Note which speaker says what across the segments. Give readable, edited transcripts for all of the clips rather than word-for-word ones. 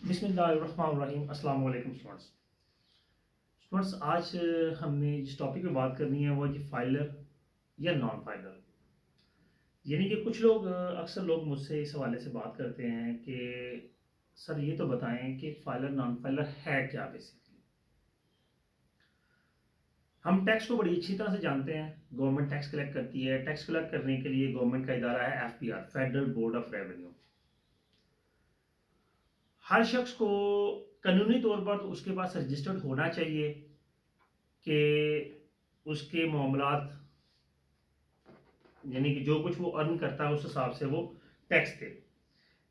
Speaker 1: बिस्मिल्लाहिर्रहमानिर्रहीम। अस्सलाम वालेकुम स्टूडेंट्स। आज हमने जिस टॉपिक पे बात करनी है वो है कि फाइलर या नॉन फाइलर। यानी कि कुछ लोग अक्सर लोग मुझसे इस हवाले से बात करते हैं कि सर ये तो बताएं कि फाइलर नॉन फाइलर है क्या बेसिकली। हम टैक्स को बड़ी अच्छी तरह से जानते हैं। गवर्नमेंट टैक्स कलेक्ट करती है। टैक्स कलेक्ट करने के लिए गवर्नमेंट का इदारा है FBR, federal board of revenue. हर शख्स को कानूनी तौर पर तो उसके पास रजिस्टर्ड होना चाहिए कि उसके मामलात, यानी कि जो कुछ वो अर्न करता है उस हिसाब से वो टैक्स दे।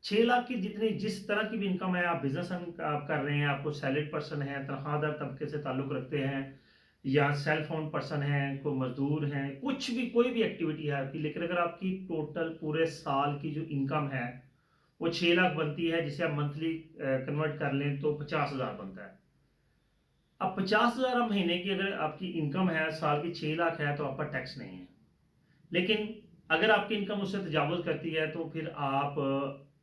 Speaker 1: 6 लाख की जितनी जिस तरह की भी इनकम है, आप बिजनेस आप कर रहे हैं, आपको सैलरीड पर्सन है, तनख्वाहदार तबके से ताल्लुक रखते हैं, या सेल्फ ओन पर्सन है, कोई मजदूर हैं, कुछ भी कोई भी एक्टिविटी है आपकी, लेकिन अगर आपकी टोटल पूरे साल की जो इनकम है वो 6 लाख बनती है, जिसे आप मंथली कन्वर्ट कर लें तो 50,000 बनता है। अब 50,000 महीने की अगर आपकी इनकम है, साल की 6 लाख है, तो आपका टैक्स नहीं है। लेकिन अगर आपकी इनकम उससे तजावुज करती है तो फिर आप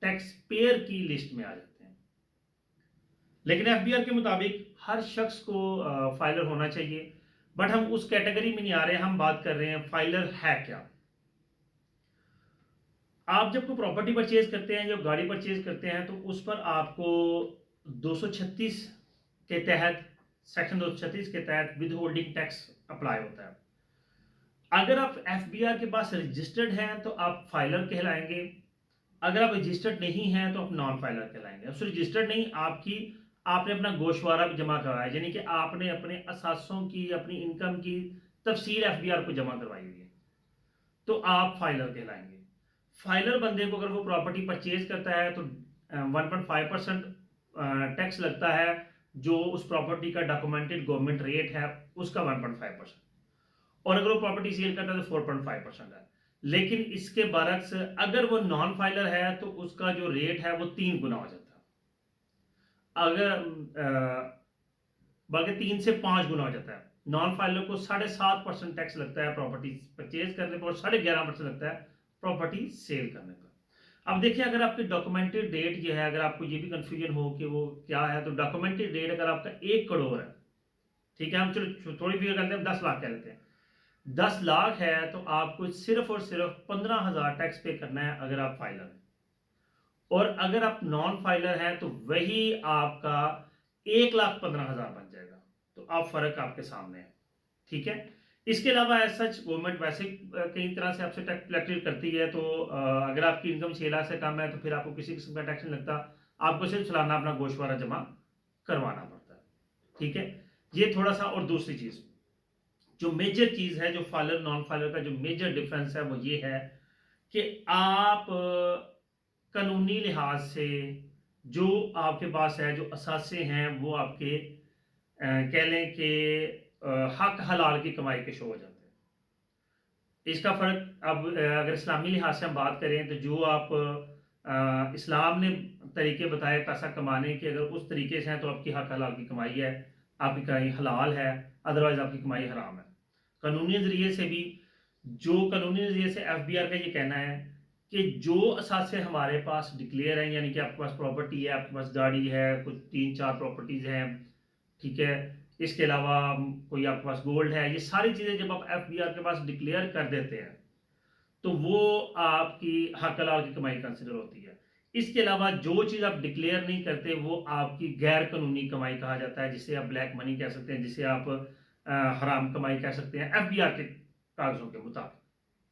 Speaker 1: टैक्स पेयर की लिस्ट में आ जाते हैं। लेकिन एफबीआर के मुताबिक हर शख्स को फाइलर होना चाहिए। बट हम उस कैटेगरी में नहीं आ रहे, हम बात कर रहे हैं फाइलर है क्या। आप जब कोई प्रॉपर्टी परचेज करते हैं, जब गाड़ी परचेज करते हैं, तो उस पर आपको 236 के तहत, सेक्शन 236 के तहत विद होल्डिंग टैक्स अप्लाई होता है। अगर आप एफबीआर के पास रजिस्टर्ड हैं तो आप फाइलर कहलाएंगे। अगर आप रजिस्टर्ड नहीं हैं तो आप नॉन फाइलर कहलाएंगे। उस रजिस्टर्ड नहीं, आपकी आपने अपना गोशवारा भी जमा करवाया, यानी कि आपने अपने असासों की, अपनी इनकम की तफसील एफबीआर को जमा करवाई हुई है, तो आप फाइलर कहलाएंगे। फाइलर बंदे को अगर वो प्रॉपर्टी परचेज करता है तो 1.5% टैक्स लगता है, जो उस प्रॉपर्टी का डॉक्यूमेंटेड गवर्नमेंट रेट है उसका 1.5%। और अगर वो प्रॉपर्टी सेल करता है तो 4.5% है। लेकिन इसके बरक्स अगर वो नॉन फाइलर है तो उसका जो रेट है वो 3 गुना हो जाता है। बल्कि 3 से 5 गुना हो जाता है। नॉन फाइलर को 7.5% टैक्स लगता है प्रॉपर्टी परचेज करने पर, और 11.5% लगता है प्रॉपर्टी सेल करने पर। अब देखिए, अगर आपकी डॉक्यूमेंटेड रेट जो है, अगर आपको ये भी कंफ्यूजन हो कि वो क्या है, तो डॉक्यूमेंटेड रेट अगर आपका 1 करोड़ है, ठीक है, हम चलो थोड़ी फिगर करते हैं, 10 लाख कह लेते हैं, 10 लाख है, तो आपको सिर्फ और सिर्फ 15,000 टैक्स पे करना है अगर आप फाइलर हैं। और अगर आप नॉन फाइलर हैं तो वही आपका 1,15,000 बन जाएगा। तो आप फर्क आपके सामने है, ठीक है। इसके अलावा एज सच गवर्नमेंट वैसे कई तरह से आपसे टैक्स कलेक्ट करती है। तो अगर आपकी इनकम 6 लाख से कम है तो फिर आपको किसी किस्म का टैक्स नहीं लगता, आपको सिर्फ सालाना अपना गोशवारा जमा करवाना पड़ता है, ठीक है। ये थोड़ा सा। और दूसरी चीज, जो मेजर चीज है, जो फाइलर नॉन फाइलर का जो मेजर डिफरेंस है वो ये है कि आप कानूनी लिहाज से जो आपके पास है, जो असासे हैं, वो आपके कह लें कि हक हलाल की कमाई के शो हो जाते हैं। इसका फर्क अब अगर इस्लामी लिहाज से हम बात करें तो जो आप इस्लाम ने तरीके बताए पैसा कमाने के, अगर उस तरीके से हैं तो आपकी हक हलाल की कमाई है, आपकी कमाई हलाल है, अदरवाइज आपकी कमाई हराम है। कानूनी नजरिए से भी, जो कानूनी नजरिए से एफबीआर का ये कहना है कि जो असासे हमारे पास डिक्लेयर हैं, यानी कि आपके पास प्रॉपर्टी है, आपके पास गाड़ी है, कुछ 3-4 प्रॉपर्टीज हैं, ठीक है, इसके अलावा कोई आपके पास गोल्ड है, ये सारी चीजें जब आप एफबीआर के पास डिक्लेयर कर देते हैं तो वो आपकी हक हलाल की कमाई कंसिडर होती है। इसके अलावा जो चीज आप डिक्लेयर नहीं करते वो आपकी गैर कानूनी कमाई कहा जाता है, जिसे आप ब्लैक मनी कह सकते हैं, जिसे आप हराम कमाई कह सकते हैं एफबीआर के कागजों के मुताबिक,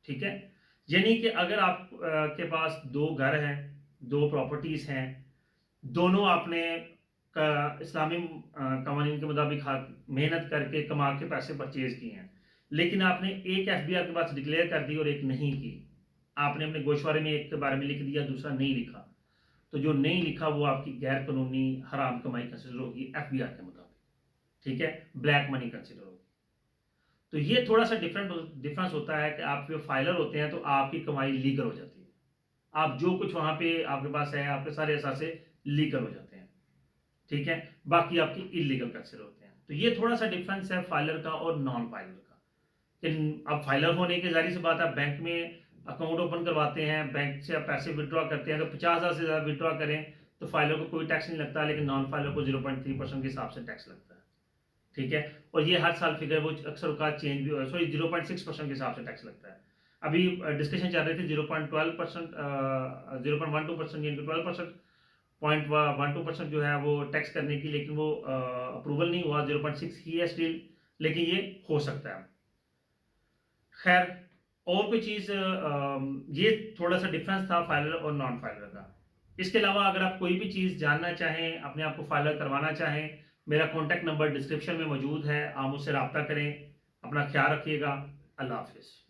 Speaker 1: ठीक है। यानी कि अगर आप के पास 2 घर हैं, 2 प्रॉपर्टीज हैं, दोनों आपने इस्लामी कवानीन के मुताबिक मेहनत करके कमा के पैसे परचेज किए हैं, लेकिन आपने एक एफबीआर के पास डिक्लेयर कर दी और एक नहीं की। आपने अपने गोशवारे में एक के बारे में लिख दिया, दूसरा नहीं लिखा, तो जो नहीं लिखा वो आपकी गैर कानूनी हराम कमाई कंसिडर होगी एफबीआर के मुताबिक, ठीक है, ब्लैक मनी कंसिडर होगी। तो ये थोड़ा सा डिफरेंस होता है कि आप जो फाइलर होते हैं तो आपकी कमाई लीगल हो जाती है, आप जो कुछ वहां पे आपके पास है, आपके सारे एहसास लीगल हो जाते हैं, ठीक है, बाकी आपकी इलीगल कंसिडर होते हैं। तो ये थोड़ा सा डिफरेंस है फाइलर का और नॉन फाइलर का। कि अब फाइलर होने की जारी सी बात है, बैंक में अकाउंट ओपन करवाते हैं, बैंक से आप पैसे विड्रॉ करते हैं, तो 50,000 से ज़्यादा विड्रॉ करें तो फाइलर को कोई टैक्स नहीं लगता, लेकिन नॉन फाइलर को 0.3% के हिसाब से टैक्स लगता है। ठीक है, और ये हर साल फिगर वो अक्सर का चेंज भी हो, सॉरी 0.6% के हिसाब से टैक्स लगता है। अभी डिस्कशन चल रही थी 0.12%, 0.12% यानी कि 12% 0.12% जो है वो टैक्स करने की, लेकिन वो अप्रूवल नहीं हुआ, 0.6 ही है स्टिल, लेकिन ये हो सकता है। खैर, और कोई चीज़, ये थोड़ा सा डिफरेंस था फाइलर और नॉन फाइलर का। इसके अलावा अगर आप कोई भी चीज़ जानना चाहें, अपने आप को फाइलर करवाना चाहें, मेरा कॉन्टैक्ट नंबर डिस्क्रिप्शन में मौजूद है, आप मुझसे रब्ता करें। अपना ख्याल रखिएगा। अल्लाह हाफिज़।